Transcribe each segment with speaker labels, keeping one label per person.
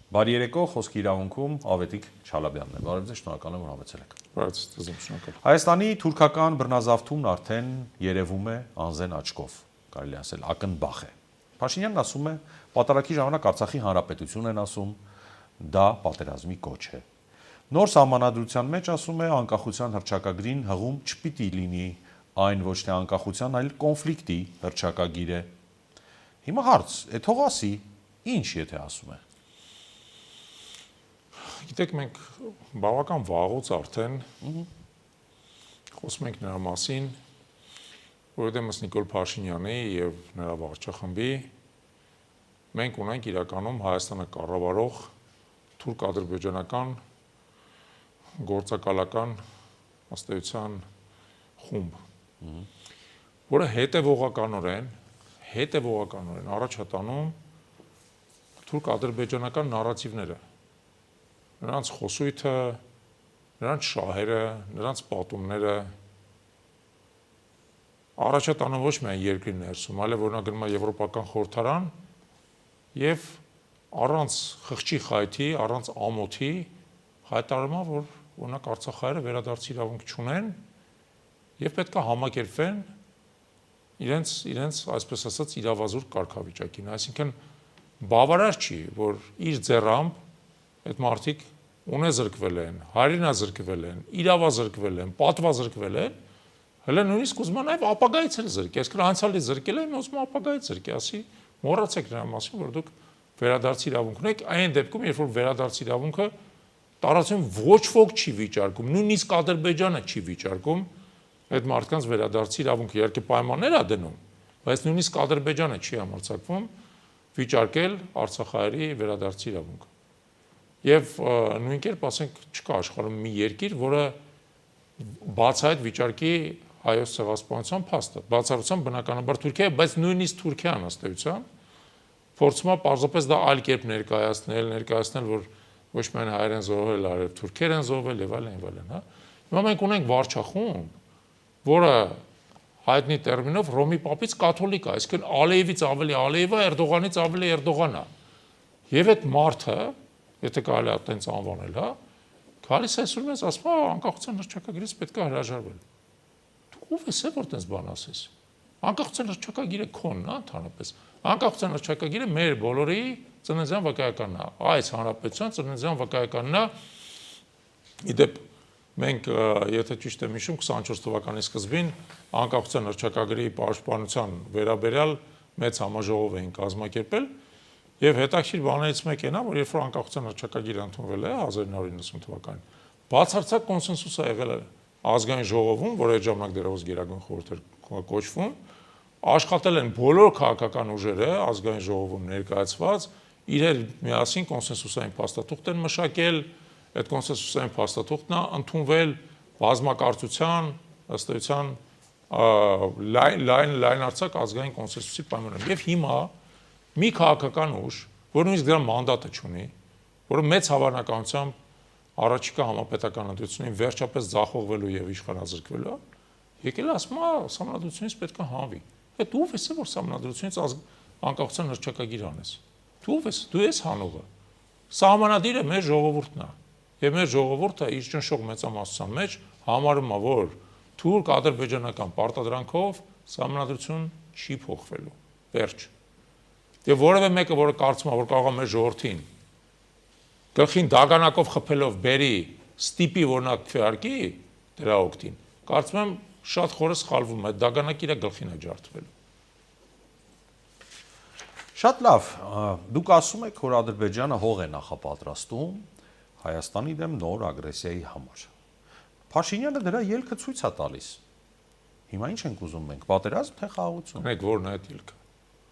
Speaker 1: Բարի երեկո, խոսքի իրավունքում Ավետիք Չալաբյանն է։ Բարև ձեզ, շնորհակալ եմ, որ համեցել եք։
Speaker 2: Բարև ձեզ, շնորհակալ։
Speaker 1: Հայաստանի թուրքական բռնազավթումն արդեն երևում է անզեն աչքով, կարելի ասել ակնբախ է։ Փաշինյանն ասում է, պատարագի ժամանակ Արցախի հանրապետություն են ասում, դա պատերազմի կոչ է։ Նոր սահմանադրության մեջ ասում է, անկախության հռչակագրին հղում չպիտի լինի, այն ոչ թե անկախության, այլ կոնֆլիկտի հռչակագիր է։ Հիմա հարց, է թող ասի, ինչ եթե ասում է։
Speaker 2: Գիտեք, մենք բավական վաղուց արդեն խոսում ենք նրա մասին, որովհետև Նիկոլ Փաշինյանի եւ նրա վարչախմբի մենք ունենք իրականում Հայաստանը կառավարող թուրք-ադրբեջանական գործակալական ըստեյության խումբ, որը հետևողականորեն առաջ է տանում թուրք-ադրբեջանական նարատիվները, նրանց խոսույթը, նրանց շահերը, նրանց պատումները առաջ է տանում ոչ միայն երկրի ներսում, այլև որ նա գնում է Եվրոպական խորհրդարան եւ առանց խղճի խայթի, առանց ամոթի հայտարարում է, որ օրինակ արցախայերը վերադարձի իրավունք չունեն եւ պետք է համակերպվեն իրենց այսպես ասած իրավազուրկ կարգավիճակին, այսինքն բավարար չի, որ իր ձեռամբ այդ մարդիկ ունեզրկվել են, հայրենազրկվել են, իրավազրկվել են, պատվազրկվել են, հələ նույնիսկ ուզում են նաև ապագայից էլ զրկի, այսինքն անցյալից զրկել են, ուզում ապագայից զրկի, ասի, մոռացեք նրա մասին, որ դուք վերադարձի իրավունք ունեք, այն դեպքում, երբ որ վերադարձի իրավունքը տարածում ոչ ոք չի վիճարկում, նույնիսկ Ադրբեջանը չի վիճարկում այդ մարդկանց վերադարձի իրավունքը, իհարկե պայմաններ է դնում, բայց նույնիսկ Ադրբեջանը չի համարձակվում վիճարկել արցախայերի վերադարձի իրավունքը։ Եվ նույն կերպ ասենք չկա աշխարհում մի երկիր, որը բացահայտ վիճարկի հայոց ցեղասպանության փաստը, բացառությամբ բնականաբար Թուրքիա, բայց նույնիսկ Թուրքիան ըստեյության փորձում է պարզապես դա այլ կերպ ներկայացնել, որ ոչ միայն հայեր են զոհվել, այլև թուրքեր են զոհվել եւ այլն, հա։ Հիմա մենք ունենք վարչախումբ, որը հայտնի տերմինով Ռոմի պապից կաթոլիկ է, այսինքն Ալիևից ավելի Ալիև է, Էրդողանից ավելի Էրդողան է։ Եվ այդ մարդը, եթե կարելի է այդպես անվանել, հա, գալիս է այսօր մեզ ասում է անկախության հռչակագրից պետք է հրաժարվել։ Դու ով ես, որ այդպես բան ասես։ Անկախության հռչակագիրը քոնն է, ընդհանրապես։ Անկախության հռչակագիրը մեր բոլորի ծննդյան վկայականն է, այս հանրապետության ծննդյան վկայականն է։ Իդեպ մենք, եթե ճիշտ եմ հիշում, 24 թվականի սկզբին անկախության հռչակագրի պաշտպանության վերաբերյալ մեծ համաժողով էին կազմակերպել եւ հետաքրքիր բաներից մեկն է, որ երբ որ անկախության հռչակագիրը ընդունվել է 1990 թվականին, բացարձակ կոնսենսուս է եղել ազգային ժողովում, որը այդ ժամանակ դեռևս Գերագույն խորհուրդ էր կոչվում, աշխատել են բոլոր քաղաքական ուժերը ազգային ժողովում ներկայացված, իրեր միասին կոնսենսուսային փաստաթուղթ են մշակել, այդ կոնսենսուսային փաստաթուղթն է ընդունվել բազմակարծության ըստեյության լայնարձակ ազգային կոնսենսուսի պայմաններով։ Եվ հիմա մի քաղաքական ուժ, որ նույնիսկ դրա մանդատը չունի, որը մեծ հավանականությամբ առաջիկա համապետական ընտրությունին վերջապես ձախողվելու եւ իշխանազրկվելու է, եկել է ասում է սահմանադրությունից պետք է հանվի։ Այդ ով է, որ սահմանադրությունից անկախության հռչակագիր անես։ Դու ով ես, դու ես հանողը։ Սահմանադիրը մեր ժողովուրդն է։ Եվ մեր ժողովուրդը իր ճնշող մեծամասնության մեջ համարում է, որ թուրք-ադրբեջանական պարտադրանքով սահմանադրություն չի փոխվելու։ Վերջ։ Եվ որևէ մեկը, որը կարծում է, որ կարող է մեր ժողովրդին գլխին դագանակով խփելով բերի ստիպի, որ նա քվեարկի դրա օգտին, կարծում եմ շատ խորը սխալվում է, դագանակը իր գլխին է ջարդվելու։
Speaker 1: Շատ լավ, դուք ասում եք, որ Ադրբեջանը հող է նախապատրաստում Հայաստանի դեմ նոր ագրեսիայի համար։ Փաշինյանը դրա ելքը ցույց է տալիս։ Հիմա ինչ ենք ուզում մենք, պատերազմ թե խաղաղություն։
Speaker 2: Մենք որն է այդ ելքը։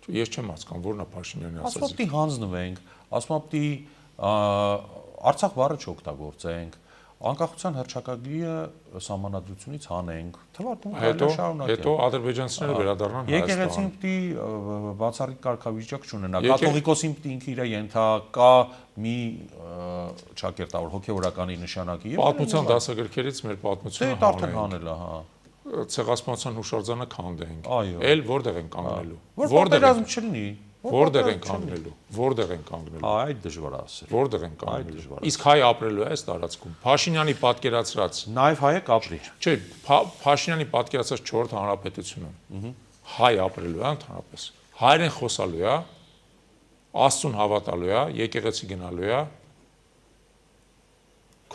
Speaker 2: Ես չեմ հասկանում, որն է Փաշինյանի ասածը։
Speaker 1: Ասում պիտի հանձնվենք, ասում պիտի Արցախ բառը չօգտագործենք, անկախության հռչակագիրը սահմանադրությունից հանենք, թվարկում շարունակենք։
Speaker 2: Հետո ադրբեջանցիները վերադառնան Հայաստան։
Speaker 1: Եկեղեցին պիտի բացառիկ կարգավիճակ չունենա, կաթողիկոսին պիտի ինքը իր ենթակա մի ճակերտավոր հոգևորականի նշանակի եւ
Speaker 2: պատմության դասագրքերից մեր պատմությունը
Speaker 1: հանել է, հա։
Speaker 2: Ցեղասպանության հուշարձանը քանդենք։
Speaker 1: Այո։
Speaker 2: Էլ որտեղ են կանգնելու։
Speaker 1: Որ պատերազմ չլինի։
Speaker 2: Որտեղ են կանգնելու։ Որտեղ են կանգնելու։
Speaker 1: Այդ դժվար է ասել։
Speaker 2: Որտեղ են կանգնելու։ Իսկ հայ ապրելու է այս տարածքում։ Փաշինյանի պատկերացրած
Speaker 1: Նաև հայը կապրի։
Speaker 2: Չէ, Փաշինյանի պատկերացրած 4 հանրապետությունը։ Հայ ապրելու է ընդհանրապես։ Հայերեն խոսալու է, Աստծուն հավատալու է, եկեղեցի գնալու է,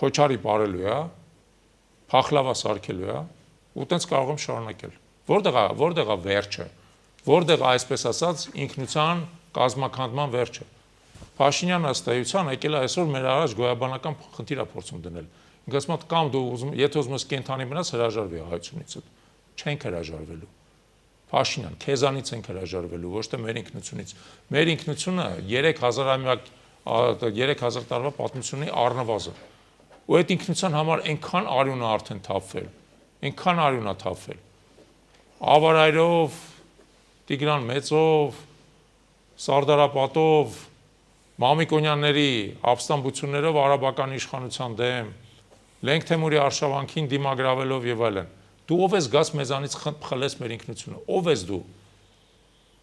Speaker 2: քոչարի բարելու է, փախլավա սարքելու է, ու տենց կարող եմ շարունակել։ Որտեղ է վերջը։ Որտեղ այսպես ասած ինքնության կազմակերպման վերջը։ Փաշինյանը ըստ էության եկել է այսօր մեր առաջ գոյաբանական խնդիր է փորձում դնել։ Ինքը ասում է կամ դու եթե ուզում ես կենթանի մնաս հրաժարվի հայությունից։ Չենք հրաժարվելու։ Փաշինյան, քեզանից ենք հրաժարվելու, ոչ թե մեր ինքնությունից։ Մեր ինքնությունը 3000 տարվա պատմություն ունի առնվազն։ Ու այդ ինքնության համար այնքան արյուն է արդեն թափվել, այնքան արյուն է թափվել։ Ավարայրով, Տիգրան Մեծով, Սարդարապատով, Մամիկոնյանների ապստամբություններով արաբական իշխանության դեմ, Լենգ Թեմուրի արշավանքին դիմագրավելով եւ այլն։ Դու ով ես գաս մեզանից խլես մեր ինքնությունը։ Ով ես դու։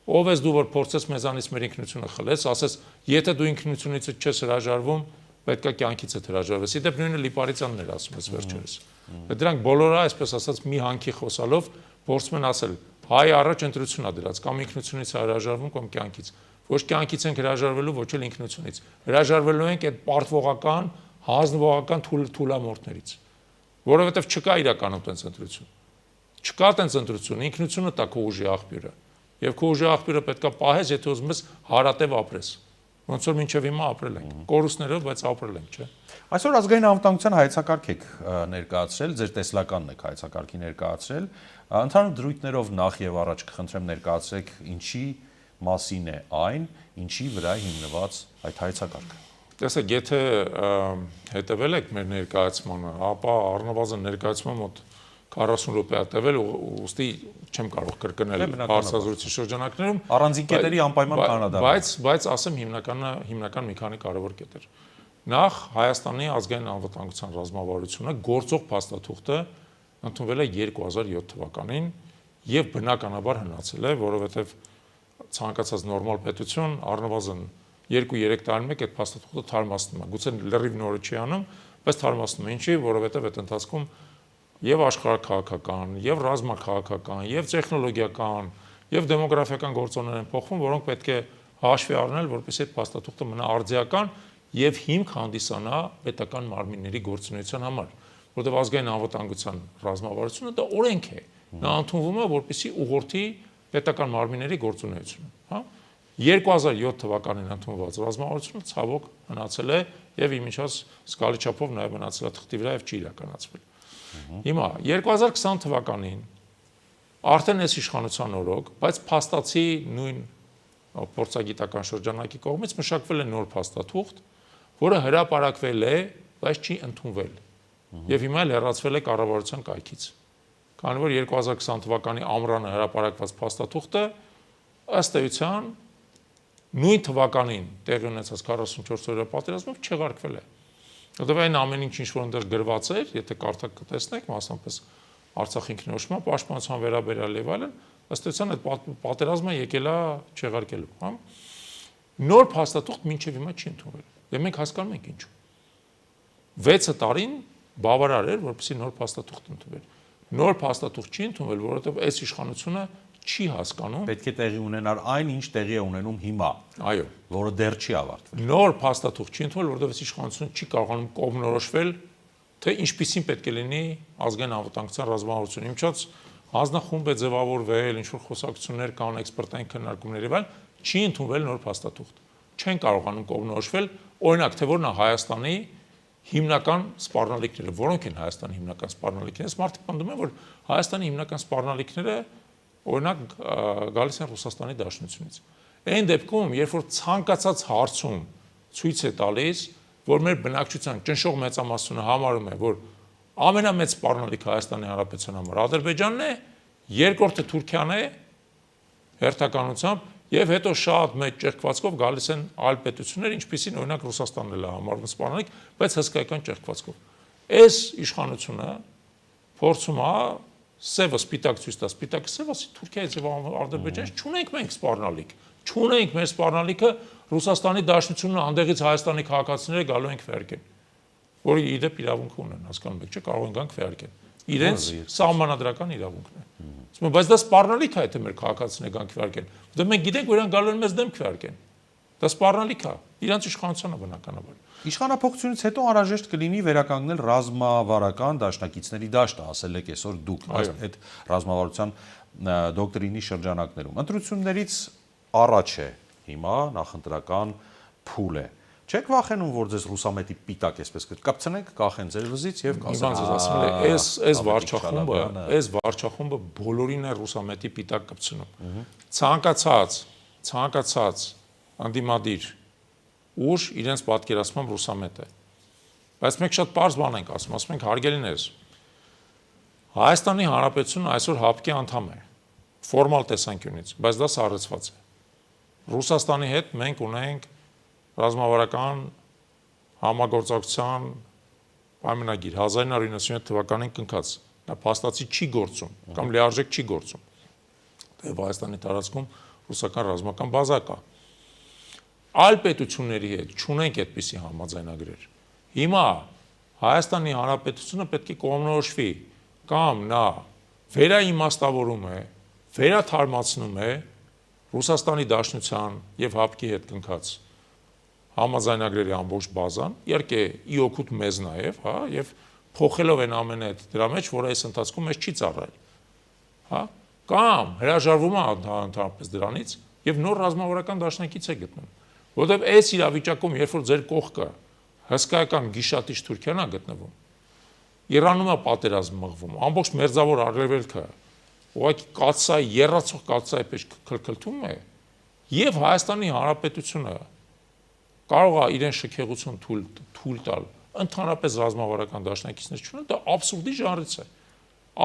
Speaker 2: Ով ես դու, որ փորձես մեզանից մեր ինքնությունը խլես, ասես, եթե դու ինքնությունից չես հրաժարվում, պետք է կյանքից հրաժարվես։ Իդեպ նույնը Լիպարիցյանն էր ասում այս վերջերս։ Դրանք բոլորը, այսպես ասած, մի հանքի խոսալով փորձում են ասել, հայ առաջ ընտրություն է դրած, կամ ինքնությունից հրաժարվում, կամ կյանքից։ Ոչ կյանքից ենք հրաժարվելու, ոչ էլ ինքնությունից։ Հրաժարվելու ենք այդ պարտվողական, հանձնվողական թուլամորթներից, որովհետև չկա իրականում տենց ընտրություն։ Չկա տենց ընտրություն, ինքնությունը տա քո ուժի աղբյուրը։ Եվ քո ուժի աղբյուրը պետքա պահես, եթե ուզում ես հարատև ապրես։ Ոնց որ մինչև հիմա ապրել ենք, կորուստներով, բայց ապրել ենք, չէ։
Speaker 1: Այսօր ազգային անվտանգության հայեցակարգ եք ներկայացրել, ձեր տեսլականն եք հայեցակարգի ներկայացրել։ Ընդհանուր դրույթներով նախ եւ առաջ կխնդրեմ ներկայացրեք ինչի մասին է այն, ինչի վրա հիմնված այդ հայեցակարգը։
Speaker 2: Տեսեք, եթե հետևել եք մեր ներկայացմանը, ապա առնվազն ներկայացման մոտ 40 րոպե տևել, ուստի չեմ կարող կրկնել հարցազրույցի շրջանակներում
Speaker 1: առանձին կետերի անպայման կանադառնալ,
Speaker 2: բայց ասեմ հիմնական մի քանի կարևոր կետեր։ Նախ Հայաստանի ազգային անվտանգության ռազմավարությունը գործող փաստաթուղթը ընդունվել է 2007 թվականին եւ բնականաբար հնացել է, որովհետեւ ցանկացած նորմալ պետություն առնվազն 2-3 տարին մեկ այդ փաստաթուղթը թարմացնում է։ Գուցե լրիվ նորը չի անում, բայց թարմացնում է։ Ինչի, որովհետեւ այդ ընթացքում եւ աշխարհաքաղաքական, եւ ռազմաքաղաքական, եւ տեխնոլոգիական, եւ դեմոգրաֆիական գործոններ են փոխվում, որոնք պետք է հաշվի առնել, որպեսզի այդ փաստաթուղթը մնա արդիական եւ հիմք հանդիսանա պետական մարմինների գործունեության համար, որովհետեւ ազգային անվտանգության ռազմավարությունը դա օրենք է։ Նա ընդունվում է, որպեսզի ուղղորդի պետական մարմինների գործունեությունը, հա։ 2007 թվականին ընդունված ռազմավարությունը ցավոք մնացել է եւ իմիջած զգալի չափով նաեւ մնացել է թղթի վրա եւ չի իրականացվել։ Հիմա 2020 թվականին արդեն այս իշխանության օրոք, բայց փաստացի նույն փորձագիտական շրջանակի կողմից մշակվել է նոր փաստաթուղթ, որը հրապարակվել է, բայց չի ընդունվել։ Եվ հիմա էլ հեռացվել է կառավարության կայքից։ Քանի որ 2020 թվականի ամռանը հրապարակված փաստաթուղթը ըստ էության նույն թվականին տեղի ունեցած 44 օրյա պատերազմով չեղարկվել է։ Որտեղ այն ամեն ինչ որ այնտեղ գրված էր, եթե կարդաք կտեսնեք, մասնապես Արցախի ինքնորոշման պաշտպանության վերաբերյալ եւ այլն, ըստ էության այդ պատերազմը եկել է չեղարկելու, հա։ Նոր փաստաթուղթ մինչև հիմա չի ընդունվել։ Եվ մենք հասկանում ենք ինչու։ 6 տարին բավարար էր, որպեսզի նոր փաստաթուղթ ընդունվեր։ Նոր փաստաթուղթ չի ընդունվել, որովհետեւ այս իշխանությունը չի հասկանում։
Speaker 1: Պետք է տեղի ունենար այն, ինչ տեղի է ունենում հիմա։
Speaker 2: Այո,
Speaker 1: որը դեռ չի ավարտվել։
Speaker 2: Նոր փաստաթուղթ չի ընդունվել, որովհետեւ իշխանությունը չի կարողանում կողմնորոշվել, թե ինչպիսին պետք է լինի ազգային անվտանգության ռազմավարությունը։ Իմիջած հանձնախումբ է ձևավորվել, ինչ որ խոսակցություններ կան, էքսպերտային քննարկումներ եւ այլն, չի ընդունվել նոր փաստաթուղթ։ Չեն կարողանում կողմնորոշվել, օրինակ, թե որն է Հայաստանի հիմնական սպառնալիքները, որոնք են Հայաստանի հիմնական սպառնալիքները։ Մարդիկ պնդում են, որ Հայաստանի հիմնական սպառնալիքները օրինակ գալիս են Ռուսաստանի Դաշնությունից։ Այն դեպքում, երբ որ ցանկացած հարցում ցույց է տալիս, որ մեր բնակչության ճնշող մեծամասնությունը համարում է, որ ամենամեծ սպառնալիքը Հայաստանի Հանրապետության համար Ադրբեջանն է, երկրորդը Թուրքիան է հերթականությամբ, եւ հետո շատ մեծ ճեղքվածքով գալիս են այլ պետություններ, ինչպիսին օրինակ Ռուսաստանն էլ է համարվում սպառնալիք, բայց հսկայական ճեղքվածքով։ Այս իշխանությունը փորձում է սևը սպիտակ ցույց տա, սպիտակը սև ասի Թուրքիայից եւ Ադրբեջանից չունենք մենք սպառնալիք։ Չունենք մեր սպառնալիքը Ռուսաստանի Դաշնությունը անդեղից Հայաստանի քաղաքացիները գալու են քվեարկեն, որը իդեպ իրավունք ունեն, հասկանում եք, չէ՞, կարող են գան քվեարկեն։ Իրենց սահմանադրական իրավունքն է։ Ասում եմ, բայց դա սպառնալիք է, թե մեր քաղաքացիները գան քվեարկեն։ Դե մենք գիտենք, որ իրենք գալու են մեզ դեմ քվեարկեն։ Դա սպառնալիք է, իրանց իշխանությանը բնականաբար։
Speaker 1: Իշխանափոխությունից հետո անհրաժեշտ կլինի վերականգնել ռազմավարական դաշնակիցների դաշտը, ասել եք այսօր դուք այդ ռազմավարության դոկտրինի շրջանակներում։ Ընտրություններից առաջ է հիմա նախընտրական փուլ է։ Չեք վախենում, որ ձեզ ռուսամետի պիտակ այսպես կկապցնենք, կախեն ձեր վզից եւ կասեն, այս վարչախումբը բոլորին է ռուսամետի պիտակ կպցնում։ Ցանկացած անդիմադիր ուժ իրենց պատկերացմամբ ռուսամետ է։ Բայց մենք շատ պարզ բան ենք ասում ենք հարգելիներս։ Հայաստանի Հանրապետությունը այսօր ՀԱՊԿ-ի անդամ է, ֆորմալ տեսանկյունից, բայց դա սառեցված է։ Ռուսաստանի հետ մենք ունենք ռազմավարական համագործակցության պայմանագիր 1997 թվականին կնքած, դա փաստացի չի գործում կամ լիարժեք չի գործում։ Եվ Հայաստանի տարածքում ռուսական ռազմական բազա կա։ Այլ պետությունների հետ չունենք այդպիսի համաձայնագրեր։ Հիմա Հայաստանի Հանրապետությունը պետք է կողմնորոշվի, կամ նա վերաիմաստավորում է, վերաթարմացնում է Ռուսաստանի Դաշնության եւ ՀԱՊԿ-ի հետ կնքած համաձայնագրերի ամբողջ բազան, իհարկե ի օգուտ մեզ նաև, հա, եւ փոխելով են ամեն այդ դրա մեջ, որը այս ընթացքում մեզ չի ծառայել, հա, կամ հրաժարվում է ընդհանրապես դրանից եւ նոր ռազմավարական դաշնակից է գտնում, որովհետեւ այս իրավիճակում, երբ որ ձեր կողքը հսկայական գիշատիչ Թուրքիան է գտնվում, Իրանում է պատերազմ մղվում, ամբողջ մերձավոր Արևելքը ուղղակի կաթսայի, երրացող կաթսայի պես քլքլթում է, եւ Հայաստանի Հանրապետությունը կարող է իրեն շքեղություն թույլ տալ ընդհանրապես ռազմավարական դաշնակիցներ չունեն, դա աբսուրդի ժանրից է։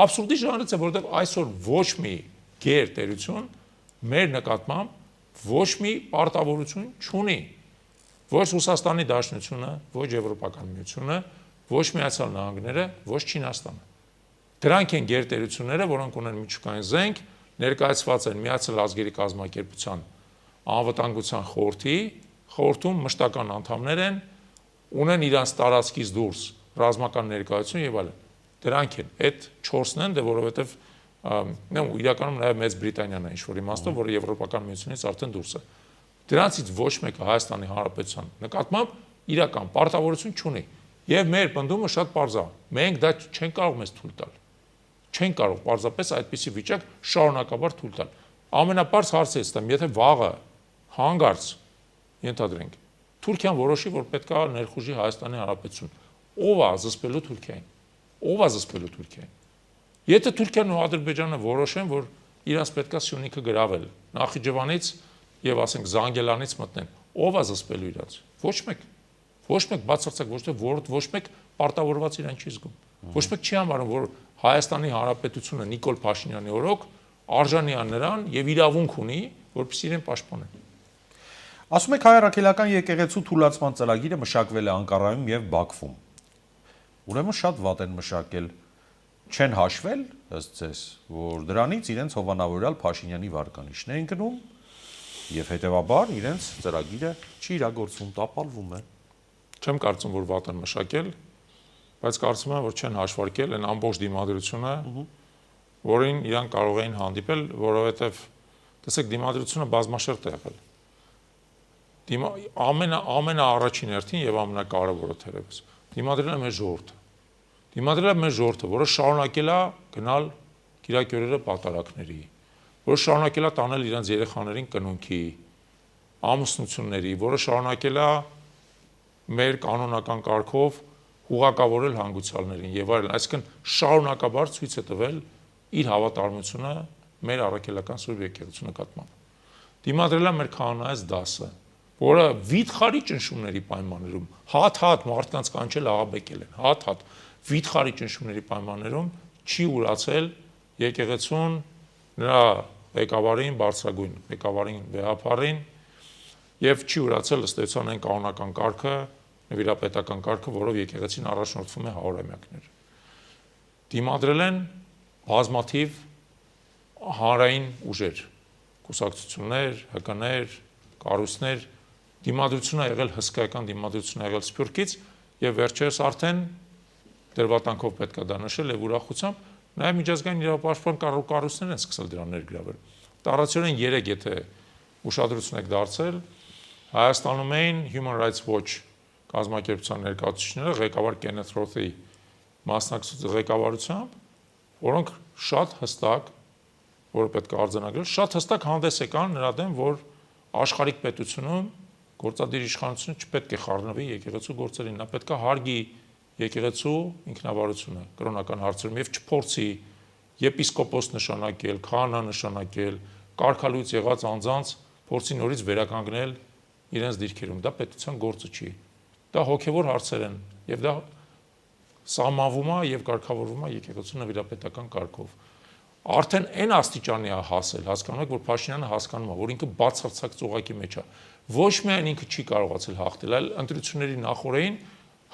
Speaker 1: Աբսուրդի ժանրից է, որովհետև այսօր ոչ մի գերտերություն մեր նկատմամբ ոչ մի պարտավորություն չունի։ Ոչ Ռուսաստանի Դաշնությունը, ոչ Եվրոպական միությունը, ոչ Միացյալ Նահանգները, ոչ Չինաստանը։ Դրանք են գերտերությունները, որոնք ունեն միջուկային զենք, ներկայացված են Միացյալ Ազգերի կազմակերպության անվտանգության խորհրդում մշտական անդամներ են, ունեն իրանց տարածքից դուրս ռազմական ներկայություն եւ այլն։ Դրանք են, այդ 4-ն են, դե որովհետեւ իրականում նաեւ Մեծ Բրիտանիան է ինչ-որ իմաստով, որը Եվրոպական միությունից արդեն դուրս է։ Դրանցից ոչ մեկը Հայաստանի Հանրապետության նկատմամբ իրական պարտավորություն չունի։ Եվ մեր պնդումը շատ պարզ է։ Մենք դա չենք կարող մեզ թույլ տալ։ Չենք կարող պարզապես այդպիսի վիճակ շարունակաբար թույլ տալ։ Ամենապարզ հարցը է ստամ, եթե վաղը հանգարց ենթադրենք Թուրքիան որոշի, որ պետք է ներխուժի Հայաստանի Հանրապետություն, ով է զսպելու Թուրքիային։ Ով է զսպելու Թուրքիային։ Եթե Թուրքիան ու Ադրբեջանը որոշեն, որ իրանց պետք է Սյունիքը գրավել, Նախիջևանից եւ ասենք Զանգելանից մտնեն, ով է զսպելու իրանց։ Ոչ մեկ։ Ոչ մեկ բացարձակ ոչ մեկ պարտավորված իրան չի զգում։ Ոչ մեկ չի համարում, որ Հայաստանի Հանրապետությունը Նիկոլ Փաշինյանի օրոք արժանի է նրան եւ իրավունք ունի, որպեսզի իրեն պաշտպանեն։ Ասում եք հայ առաքելական եկեղեցու թուլացման ծրագիրը մշակվել է Անկարայում եւ Բաքվում։ Ուրեմն շատ վատ են մշակել, չեն հաշվել, ըստ ձեզ, որ դրանից իրենց հովանավորյալ Փաշինյանի վարկանիշն են գնում եւ հետեւաբար իրենց ծրագիրը չի իրագործվում, տապալվում է։
Speaker 2: Չեմ կարծում, որ վատ են մշակել, բայց կարծում եմ, որ չեն հաշվարկել այն ամբողջ դիմադրությունը, որին իրան կարող էին հանդիպել, որովհետեւ տեսեք դիմադրությունը բազմաշերտ է եղել։ Ամենաառաջին հերթին եւ ամենակարևորը թերևս դիմադրել է մեր ժողովուրդը։ Դիմադրել է մեր ժողովուրդը, որը շարունակել է գնալ կիրակյորերը պատարակների, որը շարունակել է տանել իրենց երեխաներին կնունքի, ամուսնությունների, որը շարունակել է մեր կանոնական կարգով հուղակավորել հանգուցյալներին եւ այլն, այսինքն շարունակաբար ցույց է տվել իր հավատարմությունը մեր առաքելական Սուրբ Եկեղեցու նկատմամբ։ Դիմադրել է մեր քահանայից դասը, որը վիթխարի ճնշումների պայմաններում հատ-հատ մարդկանց կանչել աղաբեկել են, հատ-հատ վիթխարի ճնշումների պայմաններում չի ուրացել եկեղեցուն, նրա ղեկավարին, բարձրագույն ղեկավարին, վեհապարին եւ չի ուրացել ըստ էության այն կանոնական կարգը, նվիրապետական կարգը, որով եկեղեցին առաջնորդվում է 100-ամյակներ։ Դիմադրել են բազմաթիվ հանրային ուժեր, կուսակցություններ, ՀԿ-ներ, կառույցներ, դիմադրություն ա եղել հսկայական դիմադրություն ա եղել Սփյուռքից եւ վերջերս արդեն դրվատանքով պետք է դա նշել եւ ուրախությամբ նաեւ միջազգային իրավապաշտպան կառույցներն են սկսել դրան ներգրավել։ Տարածորեն 3, եթե ուշադրություն եք դարձել, Հայաստանում էին Human Rights Watch կազմակերպության ներկայացուցիչները ղեկավար Կենեթ Ռոթի մասնակցության ղեկավարությամբ, որոնք շատ հստակ, որը պետք է արձանագրել, շատ հստակ հանդես եկան նրա դեմ, որ աշխարհիկ պետությունում գործադիր իշխանությունը չպետք է խառնվի եկեղեցու գործերին, նա պետք է հարգի եկեղեցու ինքնավարությունը կրոնական հարցերում եւ չփորձի եպիսկոպոս նշանակել, քահանա նշանակել, կարգալույծ եղած անձանց փորձի նորից վերականգնել իրենց դիրքերում, դա պետության գործը չի։ Դա հոգևոր հարցեր են եւ դա սահմանվում է եւ կարգավորվում է եկեղեցու նվիրապետական կարգով։ Արդեն այն աստիճանի է հասել, հասկանում եք, որ Փաշինյանը հասկանում է, որ ինքը բացարձակ ծուղակի մեջ է։ Ոչ միայն ինքը չի կարողացել հաղթել, այլ ընտրությունների նախորդին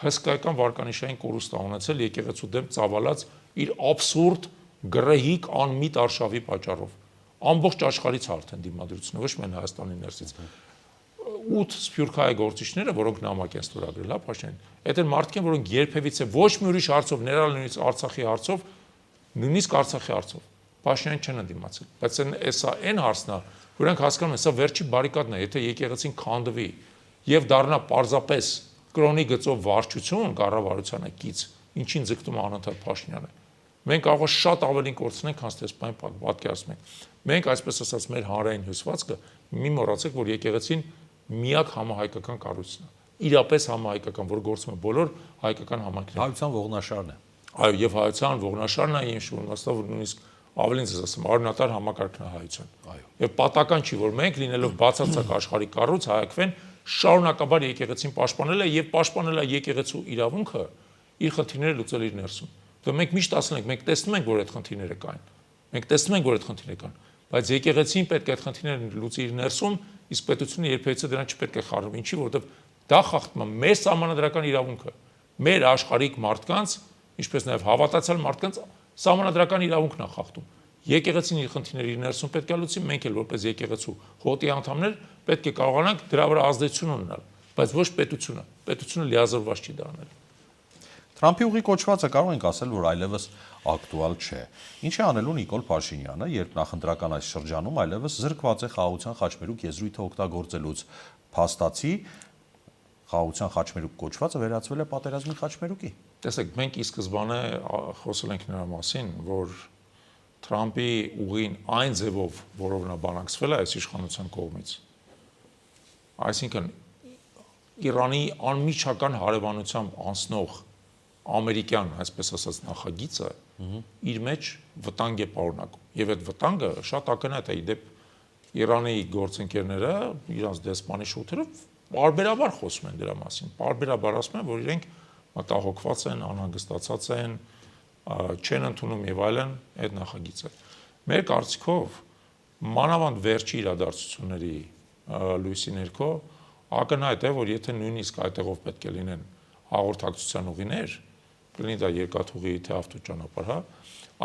Speaker 2: հսկայական վարկանիշային կորուստ է ունեցել եկեղեցու դեմ ծավալած իր աբսուրդ, գրեհիկ, անմիտ արշավի պատճառով։ Ամբողջ աշխարհից արդեն դիմադրությունը, ոչ միայն Հայաստանի ներսից։ 8 սփյուռքահայ գործիչները, որոնք նամակ են ստորագրել, հա, Փաշինյանին, այդ են մարդիկ են, որոնք երբևիցե ոչ մի ուրիշ հարցով, ներառյալ Արցախի հարցով, նույնիսկ Արցախի հարցով Փաշինյանին չեն դիմացել։ Բայց սա այն հարցն է, որոնք հասկանում են, սա վերջի բարիկադն է, եթե եկեղեցին քանդվի եւ դառնա պարզապես կրոնի գծով վարչություն կառավարությանը կից, ինչին ձգտում է անընդհատ Փաշինյանը։ Մենք կարող է շատ ավելին կորցնենք, քան տեսփային պատկերացնում ենք։ Մենք, այսպես ասած, մեր հանրային հյուսվածքը մի մոռացեք, որ եկեղեցին միակ համահայկական կառույցն է։ Իրապես համահայկական, որ գործում է բոլոր հայկական համայնքներում։
Speaker 1: Հայության ողնաշարն է։
Speaker 2: Այո, եւ հայության ողնաշարն է, ինչ որ մասով նույնիսկ ավելին ես ասում, արյունատար համակարգն է հայության։
Speaker 1: Այո։
Speaker 2: Եվ պատական չի, որ մենք լինելով բացարձակ աշխարհի կառույց հայակվեն շարունակաբար եկեղեցին պաշտպանել է եւ պաշտպանել է եկեղեցու իրավունքը իր խնդիրները լուծել իր ներսում։ Դե մենք միշտ ասում ենք, մենք տեսնում ենք, որ այդ խնդիրները կային։ Մենք տեսնում ենք, որ այդ խնդիրները կան, բայց եկեղեցին պետք է այդ խնդիրները լուծի իր ներսում, իսկ պետությունը երբևիցե դրան չպետք է խառնվի, ինչի, որովհետեւ դա խախտում է մեր սահմանադրական իրավունքը, մեր աշխարհիկ մարդկանց, ինչպես նաեւ հավատացյալ մարդկանց սահմանադրական իրավունքն է խախտում։ Եկեղեցին իր խնդիրները իր ներսում պետք է լուծի, մենք էլ որպես եկեղեցու հոտի անդամներ պետք է կարողանանք դրա վրա ազդեցություն ունենալ, բայց ոչ պետությունը։ Պետությունը լիազորված չի դառնել։
Speaker 1: Թրամփի ուղի կոչվածը կարող ենք ասել, որ այլևս ակտուալ չէ։ Ինչ է անելու Նիկոլ Փաշինյանը, երբ նախընտրական այս շրջանում այլևս զրկված է խաղաղության խաչմերուկ եզրույթը օգտագործելուց։ Փաստացի խաղաղության խաչմերուկ կոչվածը վերածվել է պատերազմի խաչմերուկի։
Speaker 2: Տեսեք, մենք ի սկզբանե խոսել ենք նրա մասին, որ Թրամփի ուղին այն ձևով, որով նա բանակցվել է այս իշխանության կողմից, այսինքն Իրանի անմիջական հարևանությամբ անցնող ամերիկյան, այսպես ասած, նախագիծը իր մեջ վտանգ է պարունակում։ Եվ այդ վտանգը շատ ակնհայտ է, իդեպ Իրանի գործընկերները, իրանց դեսպանի շուտերը պարբերաբար խոսում են դրա մասին։ Պարբերաբար ասում են, որ իրենք մտահոգված են, անհանգստացած են, չեն ընդունում եւ այլն այդ նախագիծը։ Մեր կարծիքով մանավանդ վերջի իրադարձությունների լույսի ներքո ակնհայտ է, որ եթե նույնիսկ այդտեղով պետք է լինեն հաղորդակցության ուղիներ, կլինի դա երկաթուղի թե ավտոճանապարհ, հա,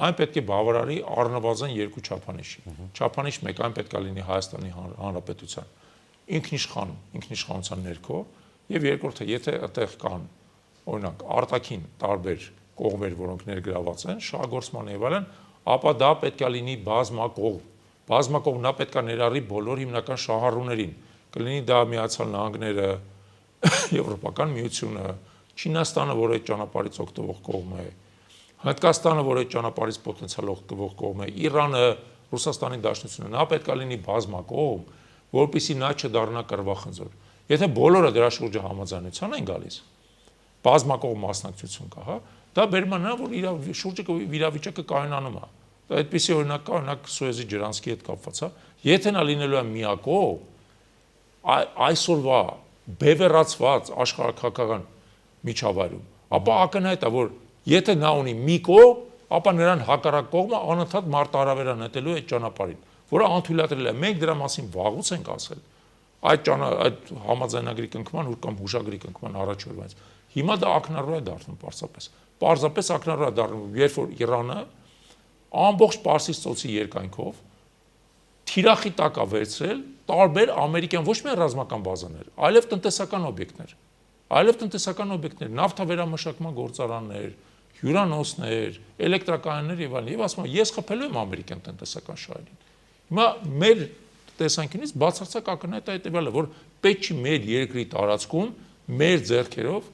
Speaker 2: այն պետք է բավարարի առնվազն 2 չափանիշի։ Չափանիշ 1 այն պետք է լինի Հայաստանի Հանրապետության ինքնիշխանության ներքո, եւ երկրորդը, եթե այդտեղ կան օրինակ արտաքին տարբեր կողմեր, որոնք ներգրաված են, շահգործման եւ այլն, ապա դա պետք է լինի բազմակողմ։ Բազմակողմ նա պետք է ներառի բոլոր հիմնական շահառուներին։ Կլինի դա Միացյալ Նահանգները, Եվրոպական միությունը, Չինաստանը, որ այդ ճանապարհից օգտվող կողմ է, Հնդկաստանը, որ այդ ճանապարհից պոտենցիալ օգտվող կողմ է, Իրանը, Ռուսաստանի Դաշնությունը, նա պետք է լինի բազմակողմ, որպեսզի նա չդառնա կռվախնձոր։ Եթե բոլորը դրա շուրջը համաձայնության են գալիս, բազմակողմ մասնակցություն կա, հա, դա բերում է նա, որ իր շուրջը իրավիճակը կայունանում է։ Դա այդպեսի օրինակ կա, օրինակ Սուեզի ջրանցքի հետ կապված, հա, եթե նա լինելու է միակողմ, այսօրվա բևեռացված աշխարհաքաղաքական միջավայրում, ապա ակնհայտ է, որ եթե նա ունի մի կողմ, ապա նրան հակառակ կողմը անընդհատ մարտահրավեր է նետելու այդ ճանապարհին, որը անթույլատրել է։ Մենք դրա մասին վաղուց ենք ասել։ Այդ համաձայնագրի կնքման կամ հուշագրի կնքման առաջ օրվանից։ Հիմա դա ակնառու է դառնում պարզապես։ Պարզապես ակնառու է դառնում, երբ որ Իրանը ամբողջ Պարսից ծոցի երկայնքով թիրախի տակ է վերցրել տարբեր ամերիկյան ոչ միայն ռազմական բազաներ, այլև տնտեսական օբյեկտներ, նավթավերամշակման գործարաններ, հյուրանոցներ, էլեկտրակայաններ եւ այլն, եւ ասում եմ, ես խփելու եմ ամերիկյան տնտեսական շահերին։ Հիմա մեր տեսանկյունից բացարձակ ակնհայտ է հետեւյալը, որ պետք չի մեր երկրի տարածքում մեր ձեռքերով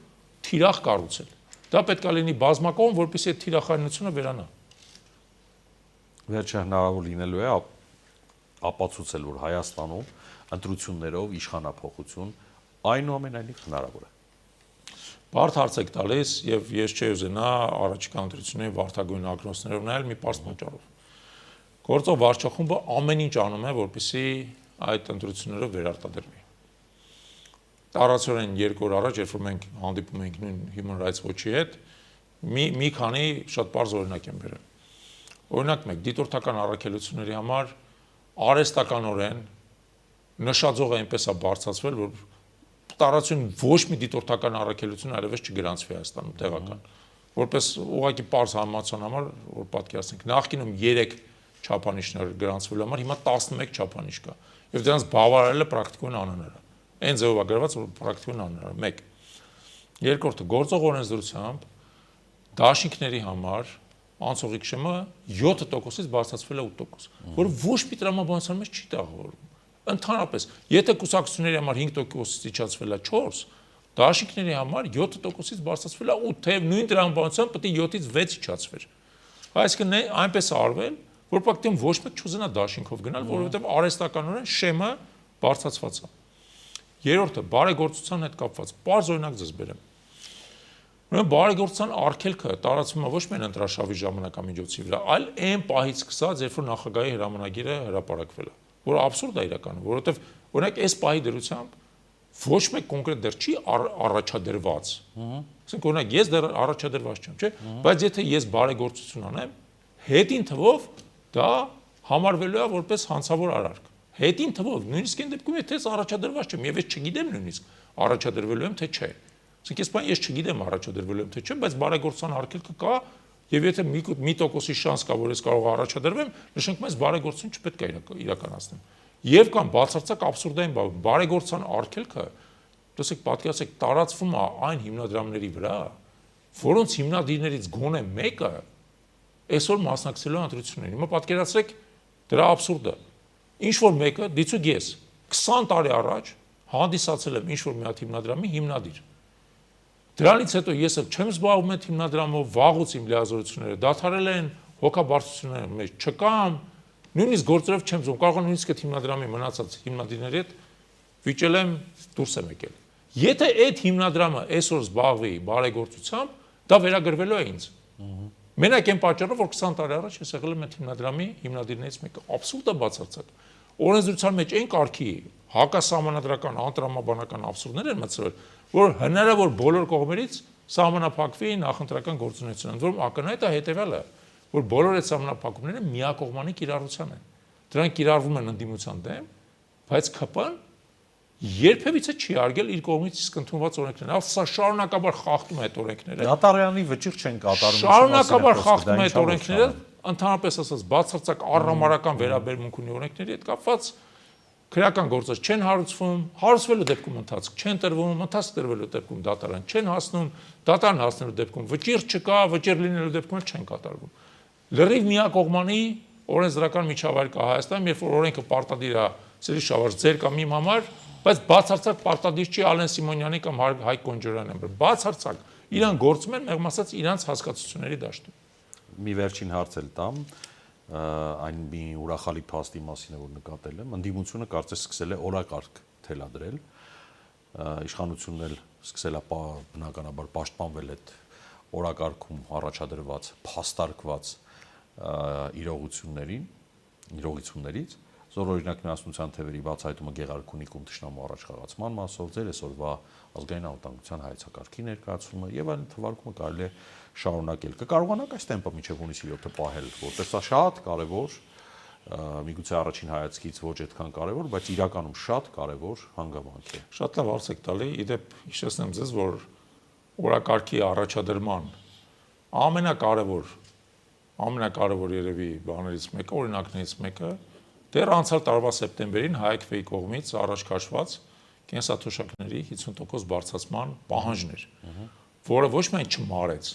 Speaker 2: թիրախ կառուցել։ Դա պետք է լինի բազմակողմ, որպեսզի այդ թիրախայնությունը վերանա։
Speaker 1: Վերջը հնարավոր լինելու է ապացուցել, որ Հայաստանում ընտրություններով իշխանափոխություն այնուամենայնիվ հնարավոր է։
Speaker 2: Բարդ հարց եք տալիս եւ ես չէի ուզենա առաջիկա ընտրությունների վարդագույն ակնոցներով նայել մի պարզ պատճառով։ Գործող վարչախումբը ամեն ինչ անում է, որպեսզի այդ ընտրությունները վերարտադրվի։ Տարածորեն 2 օր առաջ, երբ որ մենք հանդիպում ենք նույն Human Rights Watch-ի հետ, մի քանի շատ պարզ օրինակ եմ բերել։ Օրինակ 1, դիտորդական առաքելությունների համար արհեստականորեն նշաձողը այնպես է բարձրացվել, որ տարածություն ոչ մի դիտորդական առաքելություն այլևս չգրանցվի Հայաստանում տեղական։ Որպես ուղղակի պարզ համացան համար, որ պատկերացնենք, նախկինում 3 չափանիշներ գրանցվելու համար, հիմա 11 չափանիշ կա։ Եվ դրանց բավարարելը պրակտիկորեն անհնար է։ Այն ձևով է գրված, որ պրակտիկորեն անհնար է։ 1. Երկրորդը, գործող օրենսդրությամբ դաշինքների համար անցողիկ շեմը 7%-ից բարձրացվել է 8%, որը ոչ մի տրամաբանության մեջ չի տեղավորվում։ Ընդհանրապես, եթե կուսակցությունների համար 5%-ից իջացվել է 4, դաշինքների համար 7%-ից բարձրացվել է 8, թեև նույն տրամաբանությամբ պետք է 7-ից 6 իջացվեր։ Այսինքն այնպես է արվել, որ պակտիում ոչ մեկ չուզենա դաշինքով գնալ, որովհետև արհեստականորեն շեմը բարձրացված է։ Երրորդը, բարեգործության հետ կապված, պարզ օրինակ ձեզ բերեմ։ Ուրեմն բարեգործության արգելքը տարածվում է ոչ միայն ընտրաշավի ժամանակամիջոցի վրա, այլ այն պահից սկսած, երբ որ նախագահի հրամանագիրը հրապարակվել է, որը աբսուրդ է իրականում, որովհետև օրինակ այս պահի դրությամբ ոչ մեկ կոնկրետ դեռ չի առաջադրված։ Ասենք օրինակ ես դեռ առաջադրված չեմ, չէ՞, բայց եթե ես բարեգործություն անեմ, հետին թվով դա համարվելու է որպես հանցավոր արարք։ Հետին թվով, նույնիսկ այն դեպքում, եթե ես առաջադրված չեմ, եւ ես չգիտեմ նույնիսկ առաջադրվելու եմ թե չէ։ Ասենք ես բան ես չգիտեմ առաջադրվելու եմ թե չէ, բայց բարեգործության արգելքը կա, եւ եթե մի տոկոսի շանս կա, որ ես կարող առաջադրվեմ, նշենք մեզ բարեգործություն չպետք է իրականացնեմ։ Եվ կամ բացարձակ աբսուրդային բան, բարեգործության արգելքը, տեսեք, պատկերացրեք, տարածվում է այն հիմնադրամների վրա, որոնց հիմնադիրներից գոնե մեկը այսօր մասնակցելու է ընտրություններին։ Հիմա պատկերացրեք դրա աբսուրդը։ Ինչ որ մեկը, դիցուք ես 20 տարի առաջ հանդիսացել եմ ինչ որ մի հատ հիմնադրամի հիմնադիր։ Դրանից հետո ես չեմ զբաղվում այդ հիմնադրամով, վաղուց իմ լիազորությունները դադարել են, հոգաբարձությունները մեջ չկամ, նույնիսկ գործերով չեմ զբաղվում, կարող եմ նույնիսկ այդ հիմնադրամի մնացած հիմնադիրների հետ վիճել եմ, դուրս եմ եկել։ Եթե այդ հիմնադրամը այսօր զբաղվի բարեգործությամբ, դա վերագրվելու է ինձ։ Մենակ այն պատճառով, որ 20 տարի առաջ ես եղել եմ այդ հիմնադրամի հիմնադիրներից մեկը, աբսուրդ է բացարձակ։ Օրենսդրության մեջ այն կարգի հակասահմանադրական, անտրամաբանական աբսուրդներ են մտցրել, որ հնարավոր բոլոր կողմերից սահմանափակվի նախընտրական գործունեությունը, ընդ որում ակնհայտ է հետևյալը, որ բոլոր այդ սահմանափակումները միակողմանի կիրառության են։ Դրանք կիրառվում են ընդդիմության դեմ, բայց ԿՊ-ն երբևիցե չի արգել իր կողմից իսկ ընդունված օրենքները։ Սա շարունակաբար խախտում է այդ օրենքները։
Speaker 1: Դատարանի վճիռ չեն կատարում։
Speaker 2: Շարունակաբար խախտում է այդ օրենքները, ընդհանրապես ասած բացարձակ առհամարական վերաբերմունք ունի օրենքների հետ կապված, քրեական գործեր չեն հարուցվում, հարուցվելու դեպքում ընթացք չեն տրվում, ընթացք տրվելու դեպքում դատարան չեն հասնում, դատարան հասնելու դեպքում վճիռ չկա, վճիռ լինելու դեպքում չեն կատարվում։ Լրիվ միակողմանի օրենսդրական միջավայր կա Հայաստանում, երբ որ օրենքը պարտադիր է, սերի շավարժ ձեր կամ իմ համար, բայց բացարձակ պարտադիր չի Ալեն Սիմոնյանի կամ Հայկ Կոնջորյանի համար։ Բացարձակ իրան գործում են մեղմ ասած իրանց հասկացությունների դաշտում։
Speaker 1: Մի վերջին հարց էլ տամ, այն մի ուրախալի փաստի մասին է, որ նկատել եմ, ընդդիմությունը կարծես սկսել է օրակարգ թելադրել, իշխանությունն էլ սկսել է բնականաբար պաշտպանվել այդ օրակարգում առաջադրված, փաստարկված իրողություններից, զոր օրինակ միասնության թևերի բացահայտումը Գեղարքունիքում թշնամու առաջխաղացման մասով, ձեր այսօրվա ազգային անվտանգության հայեցակարգի ներկայացումը եւ այլն թվարկումը կարելի է շարունակել։ Կկարողանաք այս տեմպը մինչև հունիսի 7-ը պահել, որտեղ սա շատ կարևոր, միգուցե առաջին հայացքից ոչ այդքան կարևոր, բայց իրականում շատ կարևոր հանգամանք է։
Speaker 2: Շատ լավ հարց եք տալի, իդեպ հիշեցնեմ ձեզ, որ օրակարգի առաջադրման ամենակարևոր ամենակարևոր երևի բաներից մեկը, օրինակներից մեկը, դեռ անցյալ տարվա սեպտեմբերին HKF-ի կողմից առաջ քաշված կենսաթոշակների 50% բարձրացման պահանջն էր, որը ոչ միայն չմարեց,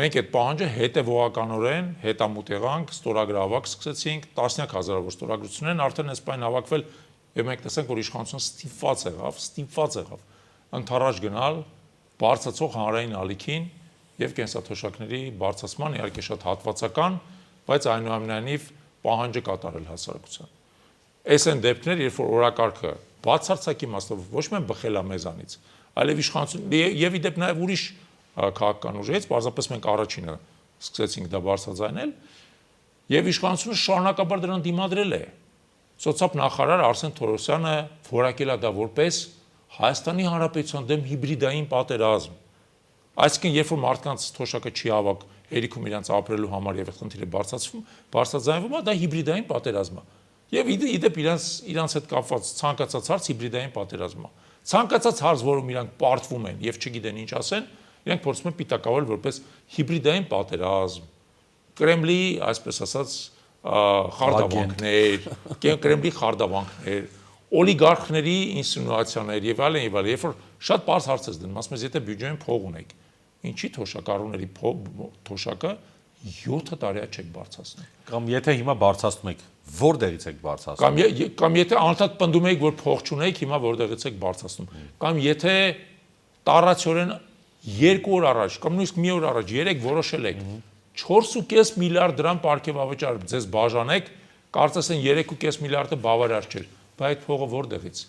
Speaker 2: մենք այդ պահանջը հետևողականորեն հետամուտ եղանք, ստորագրավակ սկսեցինք, տասնյակ հազարավոր ստորագրություններ են արդեն այս բան հավաքվել, եւ մենք տեսանք, որ իշխանությունը ստիպված եղավ ընդառաջ գնալ բարձրացող հանրային ալիքին եւ կենսաթոշակների բարձրացման իհարկե շատ հատվածական, բայց այնուամենայնիվ պահանջը կատարել հասարակության։ Այս են դեպքներ, երբ որ օրակարգը բացարձակ իմաստով ոչ միայն բխել է մեզանից, այլև իշխանությունը եւ ի դեպ նաեւ ուրիշ քաղաքական ուժերից, պարզապես մենք առաջինը սկսեցինք դա բարձրաձայնել եւ իշխանությունը շարունակաբար դրան դիմադրել է։ Սոցիալ նախարար Արսեն Թորոսյանը որակել է դա որպես Հայաստանի Հանրապետության դեմ հիբրիդային պատերազմ։ Այսինքն, երբ որ մարդկանց թոշակը չի ավակ հերիքում իրենց ապրելու համար եւ խնդիրը բարձրաձայնվում է, դա հիբրիդային պատերազմ է։ Եվ ի դեպ իրանց հետ կապված ցանկացած հարց հիբրիդային պատերազմ է։ Ցանկացած հարց, որում իրանք պարտվում են եւ չգիտեն ինչ ասեն, իրանք փորձում են պիտակավել որպես հիբրիդային պատերազմ։ Կրեմլի, այսպես ասած, խարդավանքներ, Կրեմլի խարդավանքներ, օլիգարխների ինսինուացիաներ եւ այլն եւ այլն, երբ որ շատ բարձ հարց ես դնում, ասում ես, եթե բյուջեին փող ունեք, ինչի թոշակառուների թոշակը 7 տարի չեք բարձրացնում։
Speaker 1: Կամ եթե հիմա բարձրացնում եք, որտեղից եք բարձրացնում։
Speaker 2: Կամ եթե անընդհատ պնդում եք, որ փող չունեք, հիմա որտեղից եք բարձրացնում։ Կամ եթե տարածորեն 2 օր առաջ, կամ նույնիսկ մի օր առաջ 3 որոշել եք 4.5 միլիարդ դրամ պարգևավճար ձեզ բաժանեք, կարծես են 3.5 միլիարդը բավարար չէր, բայց այդ փողը որտեղից։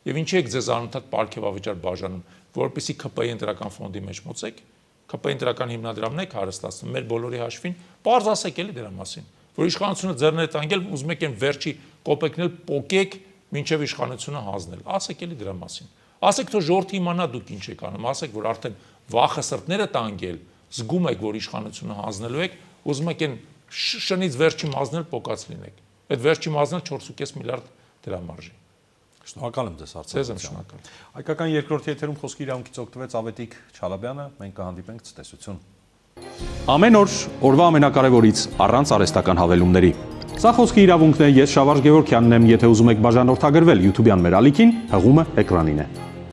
Speaker 2: Եվ ինչի եք ձեզ անընդհատ պարգևավճար բաժանում, որպեսզի ԿՊ-ի ընտրական ֆոնդի մեջ մոծեք, ԿՊ-ի ընտրական հիմնադրամն եք հարստացնում, մեր բոլորի հաշվին, պարզ ասեք էլի դրա մասին, որ իշխանությունը ձեռներ տանգել, ուզում եք այն վերջի կոպեկնել պոկեք, մինչև իշխանությունը հանձնել, ասեք էլի դրա մասին։ Ասեք, թող ժողովուրդը իմանա դուք ինչ եք անում, ասեք, որ արդեն վախը սրտները տանգել, զգում եք, որ իշխանությունը հանձնելու եք, ուզում եք այն շնից վերջի մազնել պոկած լինեք։ Այդ վերջի մազնել 4.5 միլիարդ դրամ արժի։
Speaker 1: Շնորհակալ եմ ձեզ
Speaker 2: Ձեզ եմ շնորհակալ։
Speaker 1: Հայկական երկրորդ եթերում խոսքի իրավունքից օգտվեց Ավետիք Չալաբյանը, մենք կհանդիպենք ցտեսություն։ Ամեն օր օրվա ամենակարևորից առանց արհեստական հավելումների։ Սա խոսքի իրավունքն է, ես Շավարժ Գևորգյանն եմ, եթե ուզում եք բաժանորդագրվել YouTube-յան մեր ալիքին, հղումը էկրանին է։